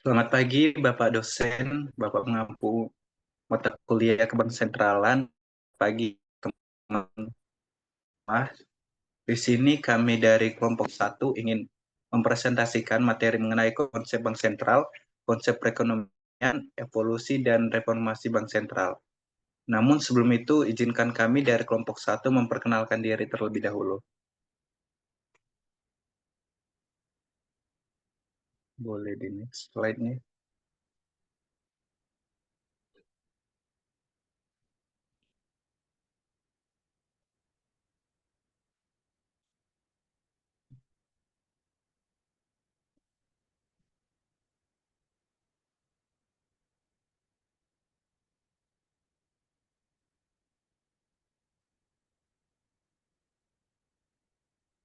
Selamat pagi, Bapak dosen, Bapak pengampu mata kuliah kebangsaan. Pagi, teman-teman. Di sini kami dari kelompok 1 ingin mempresentasikan materi mengenai konsep bank sentral, konsep perekonomian, evolusi, dan reformasi bank sentral. Namun sebelum itu, izinkan kami dari kelompok 1 memperkenalkan diri terlebih dahulu. Boleh di next slide-nya.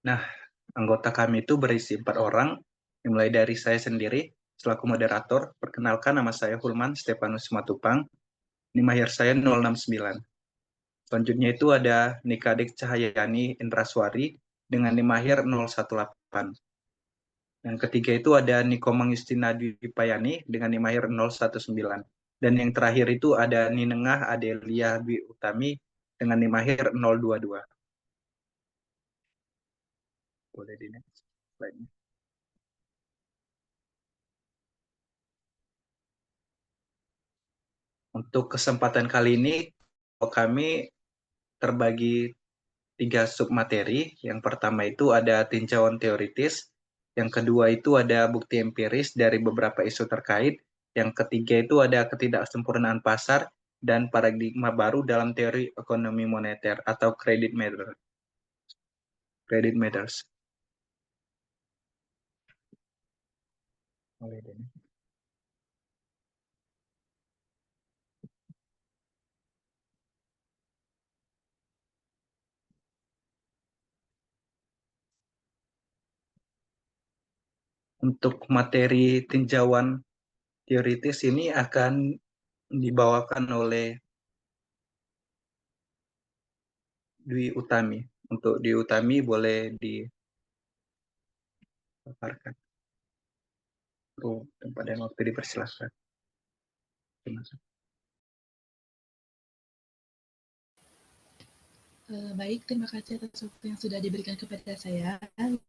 Nah, anggota kami itu berisi 4 orang, dimulai dari saya sendiri selaku moderator. Perkenalkan, nama saya Hulman Stefanus Matupang, NIM saya 069. Selanjutnya itu ada Nikadik Cahayani Indraswari dengan NIM 018. Yang ketiga itu ada Nikomang Justina Dwipayani dengan NIM 019. Dan yang terakhir itu ada Ninengah Adelia Dwi Utami dengan NIM 022. Boleh di next slide. Untuk kesempatan kali ini, kami terbagi 3 submateri. Yang pertama itu ada tinjauan teoritis, yang kedua itu ada bukti empiris dari beberapa isu terkait, yang ketiga itu ada ketidaksempurnaan pasar dan paradigma baru dalam teori ekonomi moneter atau credit matters. Credit matters. Untuk materi tinjauan teoritis ini akan dibawakan oleh Dwi Utami. Untuk Dwi Utami boleh dipaparkan. Tempat dan waktu dipersilahkan. Terima kasih. Baik, terima kasih atas waktu yang sudah diberikan kepada saya.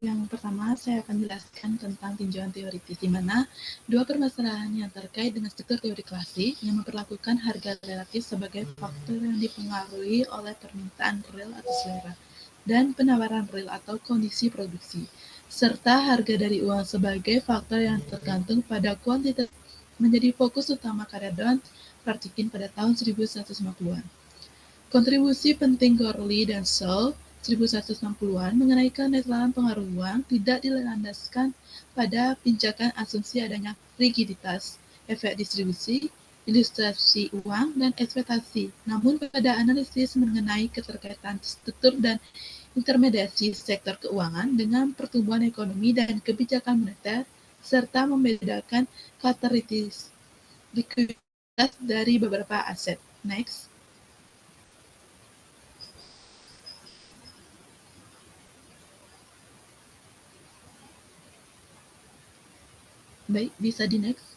Yang pertama, saya akan jelaskan tentang tinjauan teoritis, di mana dua permasalahan yang terkait dengan struktur teori klasik yang memperlakukan harga relatif sebagai faktor yang dipengaruhi oleh permintaan real atau selera, dan penawaran real atau kondisi produksi, serta harga dari uang sebagai faktor yang tergantung pada kuantitas menjadi fokus utama karya Don Vartikin pada tahun 1150-an. Kontribusi penting Gourley dan Searle 1160-an mengenai kenetralan pengaruh uang tidak dilandaskan pada pijakan asumsi adanya rigiditas, efek distribusi, ilustrasi uang, dan ekspektasi, namun pada analisis mengenai keterkaitan struktur dan intermediasi sektor keuangan dengan pertumbuhan ekonomi dan kebijakan moneter, serta membedakan karakteristik likuiditas dari beberapa aset. Next. Baik, bisa di next.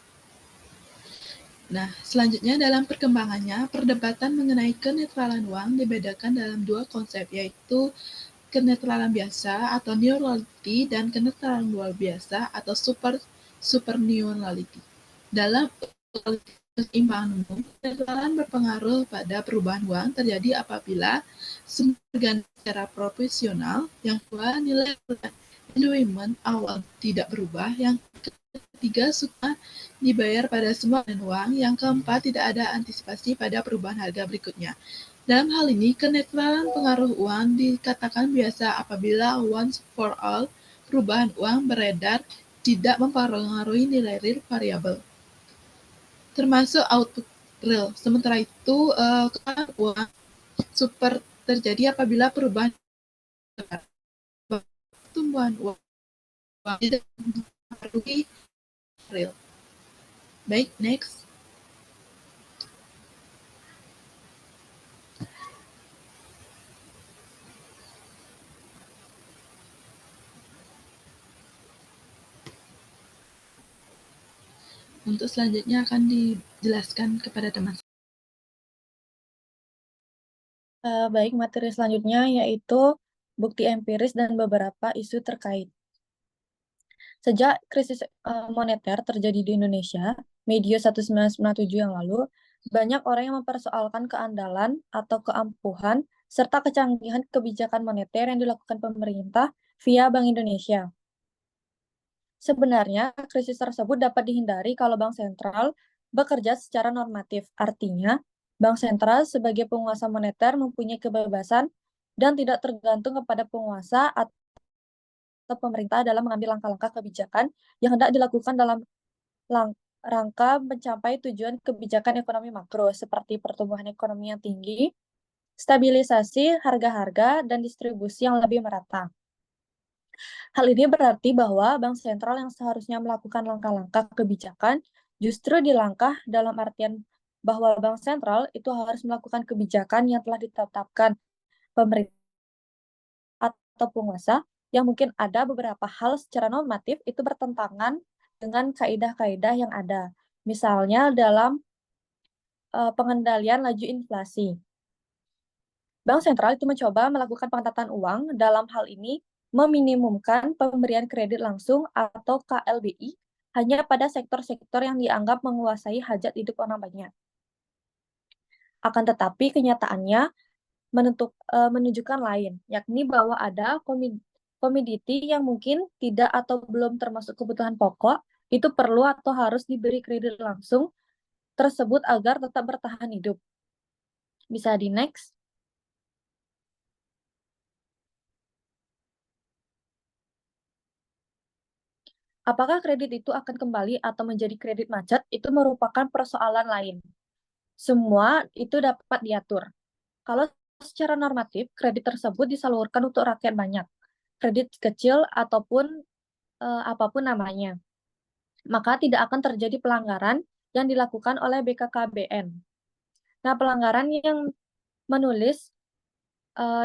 Nah, selanjutnya dalam perkembangannya, perdebatan mengenai kenetralan uang dibedakan dalam dua konsep, yaitu kenetralan biasa atau neutrality dan kenetralan luar biasa atau superneutrality. Dalam keseimbangan umum, kenetralan berpengaruh pada perubahan uang terjadi apabila sumber berganti secara proporsional, yang kedua nilai endowment awal tidak berubah, yang ketiga suka dibayar pada semua uang, yang keempat tidak ada antisipasi pada perubahan harga berikutnya. Dalam hal ini, kenetralan pengaruh uang dikatakan biasa apabila once for all perubahan uang beredar tidak mempengaruhi nilai real variabel, termasuk output real. Sementara itu, uang super terjadi apabila perubahan pertumbuhan uang tidak mempengaruhi real. Baik, next. Untuk selanjutnya akan dijelaskan kepada teman. Baik, materi selanjutnya yaitu bukti empiris dan beberapa isu terkait. Sejak krisis moneter terjadi di Indonesia, medio 1997 yang lalu, banyak orang yang mempersoalkan keandalan atau keampuhan serta kecanggihan kebijakan moneter yang dilakukan pemerintah via Bank Indonesia. Sebenarnya, krisis tersebut dapat dihindari kalau Bank Sentral bekerja secara normatif. Artinya, Bank Sentral sebagai penguasa moneter mempunyai kebebasan dan tidak tergantung kepada penguasa atau pemerintah dalam mengambil langkah-langkah kebijakan yang hendak dilakukan dalam rangka mencapai tujuan kebijakan ekonomi makro seperti pertumbuhan ekonomi yang tinggi, stabilisasi harga-harga, dan distribusi yang lebih merata. Hal ini berarti bahwa Bank Sentral yang seharusnya melakukan langkah-langkah kebijakan justru dilangkah dalam artian bahwa Bank Sentral itu harus melakukan kebijakan yang telah ditetapkan pemerintah atau penguasa yang mungkin ada beberapa hal secara normatif itu bertentangan dengan kaidah-kaidah yang ada. Misalnya dalam pengendalian laju inflasi. Bank sentral itu mencoba melakukan pengetatan uang, dalam hal ini meminimumkan pemberian kredit langsung atau KLBI hanya pada sektor-sektor yang dianggap menguasai hajat hidup orang banyak. Akan tetapi kenyataannya menunjukkan lain, yakni bahwa ada komoditi yang mungkin tidak atau belum termasuk kebutuhan pokok, itu perlu atau harus diberi kredit langsung tersebut agar tetap bertahan hidup. Bisa di next. Apakah kredit itu akan kembali atau menjadi kredit macet, itu merupakan persoalan lain. Semua itu dapat diatur. Kalau secara normatif, kredit tersebut disalurkan untuk rakyat banyak, kredit kecil ataupun apapun namanya, maka tidak akan terjadi pelanggaran yang dilakukan oleh BKKBN. Nah, pelanggaran yang menulis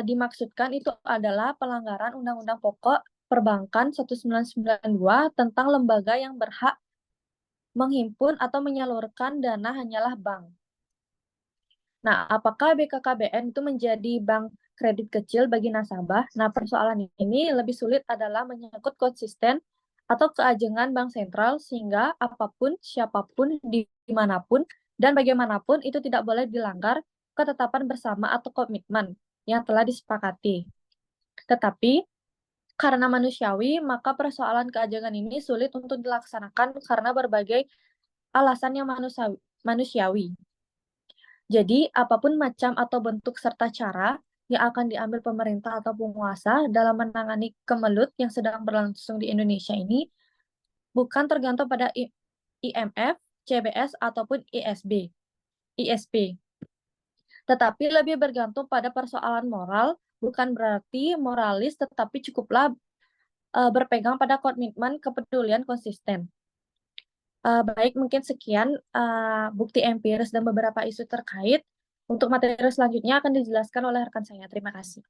dimaksudkan itu adalah pelanggaran Undang-Undang Pokok Perbankan 1992 tentang lembaga yang berhak menghimpun atau menyalurkan dana hanyalah bank. Nah, apakah BKKBN itu menjadi bank kredit kecil bagi nasabah? Nah, persoalan ini lebih sulit adalah menyangkut konsisten atau keajengan bank sentral sehingga apapun, siapapun, dimanapun, dan bagaimanapun itu tidak boleh dilanggar ketetapan bersama atau komitmen yang telah disepakati. Tetapi, karena manusiawi, maka persoalan keajengan ini sulit untuk dilaksanakan karena berbagai alasan yang manusiawi. Jadi, apapun macam atau bentuk serta cara yang akan diambil pemerintah atau penguasa dalam menangani kemelut yang sedang berlangsung di Indonesia ini bukan tergantung pada IMF, CBS, ataupun ISP. Tetapi lebih bergantung pada persoalan moral, bukan berarti moralis, tetapi cukuplah berpegang pada komitmen kepedulian konsisten. Baik, mungkin sekian bukti empiris dan beberapa isu terkait. Untuk materi selanjutnya akan dijelaskan oleh rekan saya. Terima kasih.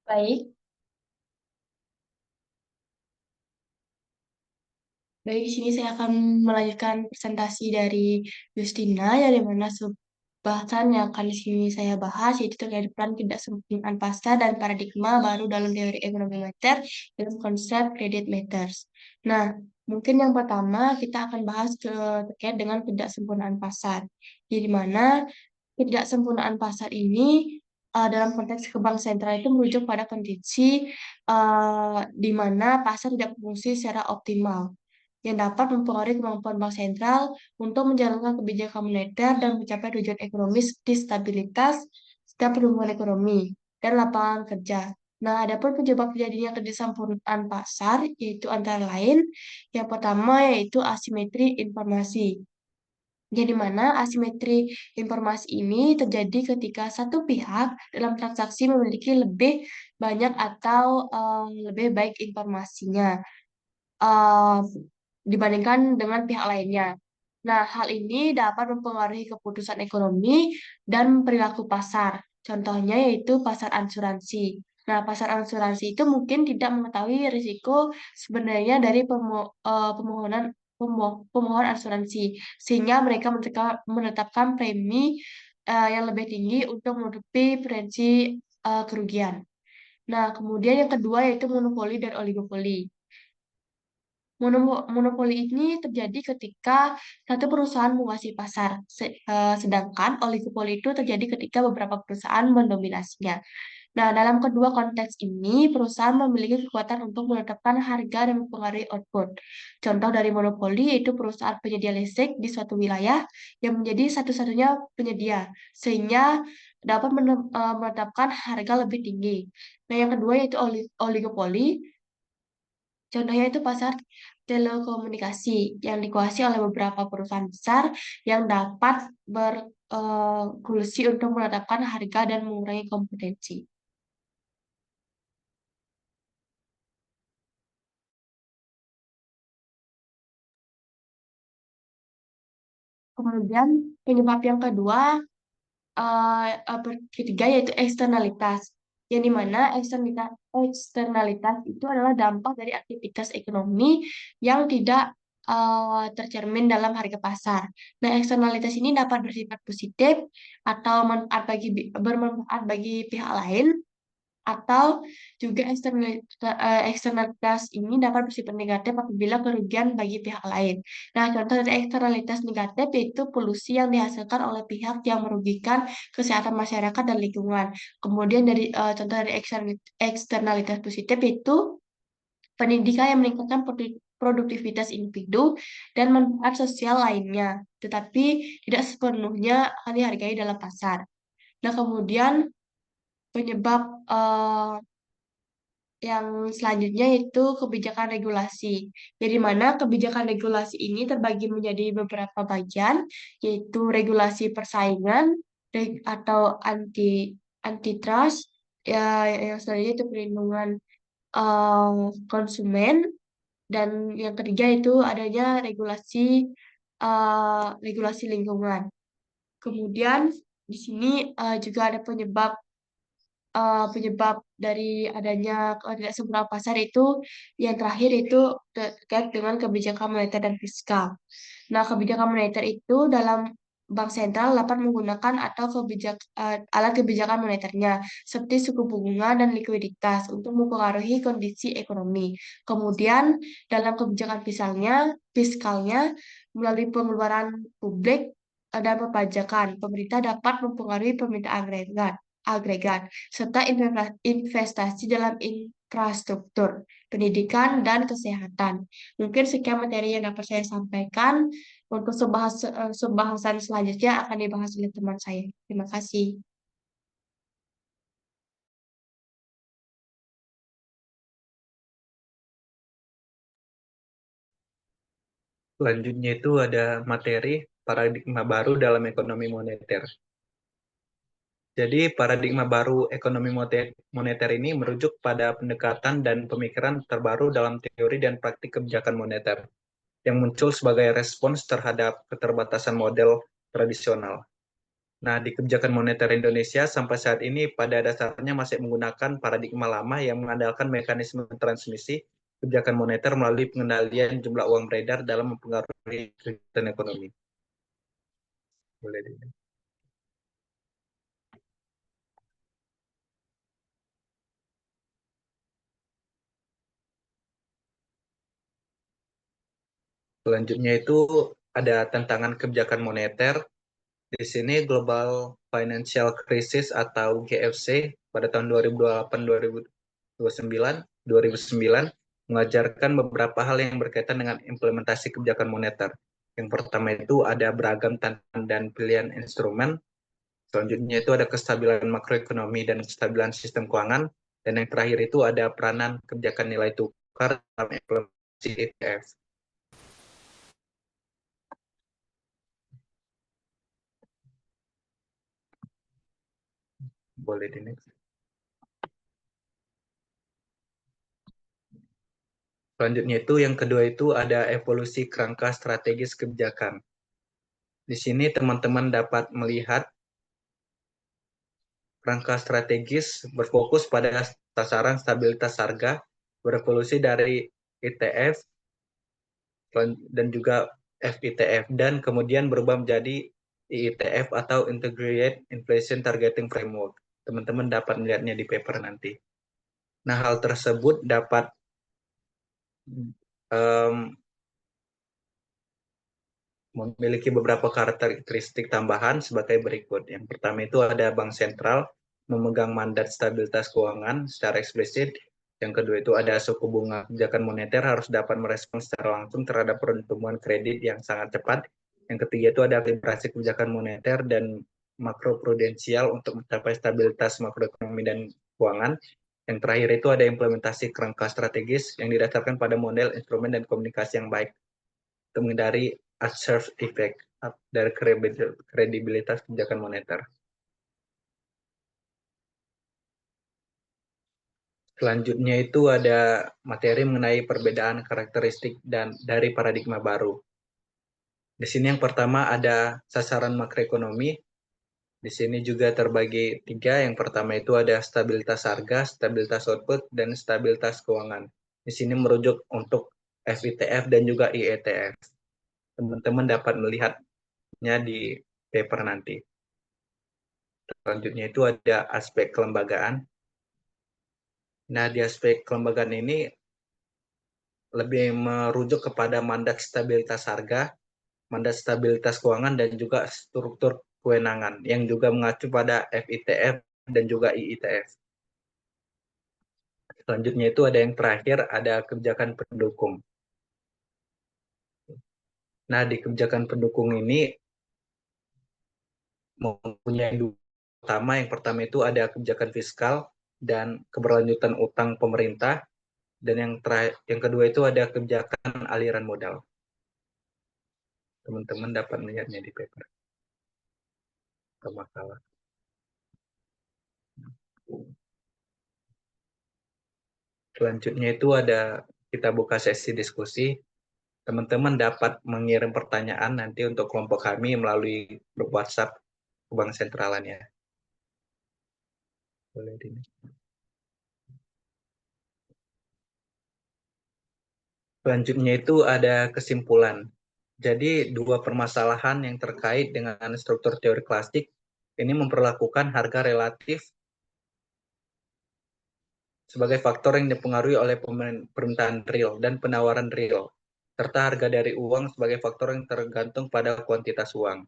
Baik, di sini saya akan melanjutkan presentasi dari Justina, yang dimana bahasan yang akan di sini saya bahas yaitu terkait peran ketidaksempurnaan pasar dan paradigma baru dalam teori ekonomi moneter dalam konsep credit matters. Nah, mungkin yang pertama kita akan bahas terkait dengan ketidaksempurnaan pasar, di mana ketidaksempurnaan pasar ini dalam konteks ke bank sentral itu merujuk pada kondisi di mana pasar tidak berfungsi secara optimal, yang dapat mempengaruhi kemampuan bank sentral untuk menjalankan kebijakan moneter dan mencapai tujuan ekonomi seperti stabilitas dan pertumbuhan ekonomi dan lapangan kerja. Nah, adapun penyebab terjadinya ketidaksempurnaan pasar yaitu antara lain yang pertama yaitu asimetri informasi. Jadi mana asimetri informasi ini terjadi ketika satu pihak dalam transaksi memiliki lebih banyak atau lebih baik informasinya eh, dibandingkan dengan pihak lainnya. Nah, hal ini dapat mempengaruhi keputusan ekonomi dan perilaku pasar. Contohnya yaitu pasar asuransi. Nah, pasar asuransi itu mungkin tidak mengetahui risiko sebenarnya dari pemohon asuransi, sehingga mereka menetapkan premi yang lebih tinggi untuk menutupi potensi kerugian. Nah, kemudian yang kedua yaitu monopoli dan oligopoli. Monopoli ini terjadi ketika satu perusahaan menguasai pasar, sedangkan oligopoli itu terjadi ketika beberapa perusahaan mendominasinya. Nah, dalam kedua konteks ini, perusahaan memiliki kekuatan untuk menetapkan harga dan mempengaruhi output. Contoh dari monopoli yaitu perusahaan penyedia listrik di suatu wilayah yang menjadi satu-satunya penyedia, sehingga dapat menetapkan harga lebih tinggi. Nah, yang kedua yaitu oligopoli. Contohnya itu pasar telekomunikasi yang dikuasai oleh beberapa perusahaan besar yang dapat berkolusi untuk menetapkan harga dan mengurangi kompetensi. Kemudian penyebab yang kedua, ketiga yaitu eksternalitas. Yang dimana eksternalitas itu adalah dampak dari aktivitas ekonomi yang tidak tercermin dalam harga pasar. Nah, eksternalitas ini dapat bersifat positif atau bermanfaat bagi pihak lain, atau juga eksternalitas ini dapat bersifat negatif apabila kerugian bagi pihak lain. Nah, contoh dari eksternalitas negatif yaitu polusi yang dihasilkan oleh pihak yang merugikan kesehatan masyarakat dan lingkungan. Kemudian dari contoh dari eksternalitas positif yaitu pendidikan yang meningkatkan produktivitas individu dan manfaat sosial lainnya, tetapi tidak sepenuhnya akan dihargai dalam pasar. Nah, kemudian penyebab yang selanjutnya yaitu kebijakan regulasi. Jadi mana kebijakan regulasi ini terbagi menjadi beberapa bagian, yaitu regulasi persaingan atau antitrust, ya yang selanjutnya itu perlindungan konsumen, dan yang ketiga itu adanya regulasi lingkungan. Kemudian di sini juga ada penyebab dari adanya ketidakseimbangan pasar itu yang terakhir itu terkait dengan kebijakan moneter dan fiskal. Nah, kebijakan moneter itu dalam bank sentral dapat menggunakan atau alat kebijakan moneternya seperti suku bunga dan likuiditas untuk mempengaruhi kondisi ekonomi. Kemudian dalam kebijakan fiskalnya melalui pengeluaran publik dan perpajakan, pemerintah dapat mempengaruhi permintaan agregat serta investasi dalam infrastruktur, pendidikan, dan kesehatan. Mungkin sekian materi yang dapat saya sampaikan. Untuk pembahasan selanjutnya akan dibahas oleh teman saya. Terima kasih. Selanjutnya itu ada materi paradigma baru dalam ekonomi moneter. Jadi paradigma baru ekonomi moneter ini merujuk pada pendekatan dan pemikiran terbaru dalam teori dan praktik kebijakan moneter yang muncul sebagai respons terhadap keterbatasan model tradisional. Nah, di kebijakan moneter Indonesia sampai saat ini pada dasarnya masih menggunakan paradigma lama yang mengandalkan mekanisme transmisi kebijakan moneter melalui pengendalian jumlah uang beredar dalam mempengaruhi kegiatan ekonomi. Boleh dilihat. Selanjutnya itu ada tantangan kebijakan moneter. Di sini Global Financial Crisis atau GFC pada tahun 2008-2009 mengajarkan beberapa hal yang berkaitan dengan implementasi kebijakan moneter. Yang pertama itu ada beragam tantangan dan pilihan instrumen. Selanjutnya itu ada kestabilan makroekonomi dan kestabilan sistem keuangan. Dan yang terakhir itu ada peranan kebijakan nilai tukar dalam implementasi ETF. Boleh di next. Selanjutnya itu yang kedua itu ada evolusi kerangka strategis kebijakan. Di sini teman-teman dapat melihat Kerangka strategis berfokus pada sasaran stabilitas harga, berevolusi dari ITF dan juga FITF, dan kemudian berubah menjadi IITF atau Integrated Inflation Targeting Framework. Teman-teman dapat melihatnya di paper nanti. Nah, hal tersebut dapat memiliki beberapa karakteristik tambahan sebagai berikut. Yang pertama itu ada bank sentral memegang mandat stabilitas keuangan secara eksplisit. Yang kedua itu ada suku bunga kebijakan moneter harus dapat merespon secara langsung terhadap pertumbuhan kredit yang sangat cepat. Yang ketiga itu ada kalibrasi kebijakan moneter dan makroprudensial untuk mencapai stabilitas makroekonomi dan keuangan. Yang terakhir itu ada implementasi kerangka strategis yang didasarkan pada model, instrumen, dan komunikasi yang baik untuk menghindari adverse effect dari kredibilitas kebijakan moneter. Selanjutnya itu ada materi mengenai perbedaan karakteristik dan dari paradigma baru. Di sini yang pertama ada sasaran makroekonomi. Di sini juga terbagi 3. Yang pertama itu ada stabilitas harga, stabilitas output, dan stabilitas keuangan. Di sini merujuk untuk FITF dan juga IETF. Teman-teman dapat melihatnya di paper nanti. Selanjutnya itu ada aspek kelembagaan. Nah, di aspek kelembagaan ini lebih merujuk kepada mandat stabilitas harga, mandat stabilitas keuangan, dan juga struktur kewenangan yang juga mengacu pada FITF dan juga IITF. Selanjutnya itu ada yang terakhir, ada kebijakan pendukung. Nah, di kebijakan pendukung ini mempunyai dua utama. Yang pertama itu ada kebijakan fiskal dan keberlanjutan utang pemerintah, dan yang kedua itu ada kebijakan aliran modal. Teman-teman dapat melihatnya di paper atau makalah. Selanjutnya itu ada kita buka sesi diskusi. Teman-teman dapat mengirim pertanyaan nanti untuk kelompok kami melalui grup WhatsApp Bank Sentralannya. Boleh ini. Selanjutnya itu ada kesimpulan. Jadi dua permasalahan yang terkait dengan struktur teori klasik ini memperlakukan harga relatif sebagai faktor yang dipengaruhi oleh permintaan real dan penawaran real, serta harga dari uang sebagai faktor yang tergantung pada kuantitas uang.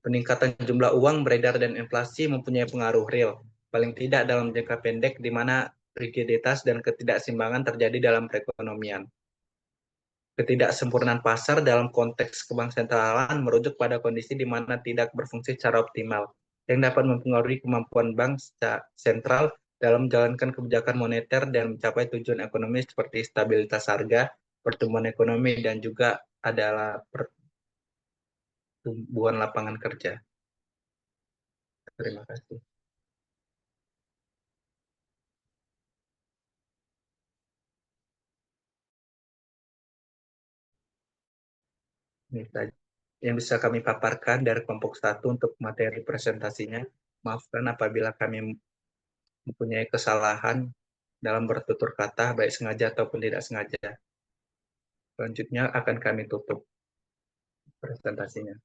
Peningkatan jumlah uang beredar dan inflasi mempunyai pengaruh real, paling tidak dalam jangka pendek di mana rigiditas dan ketidakseimbangan terjadi dalam perekonomian. Ketidaksempurnaan pasar dalam konteks kebangsenteralan merujuk pada kondisi di mana tidak berfungsi secara optimal, yang dapat mempengaruhi kemampuan bank sentral dalam menjalankan kebijakan moneter dan mencapai tujuan ekonomi seperti stabilitas harga, pertumbuhan ekonomi, dan juga adalah pertumbuhan lapangan kerja. Terima kasih. Ini saja yang bisa kami paparkan dari kelompok 1 untuk materi presentasinya. Maafkan apabila kami mempunyai kesalahan dalam bertutur kata, baik sengaja ataupun tidak sengaja. Selanjutnya akan kami tutup presentasinya.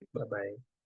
Bye-bye.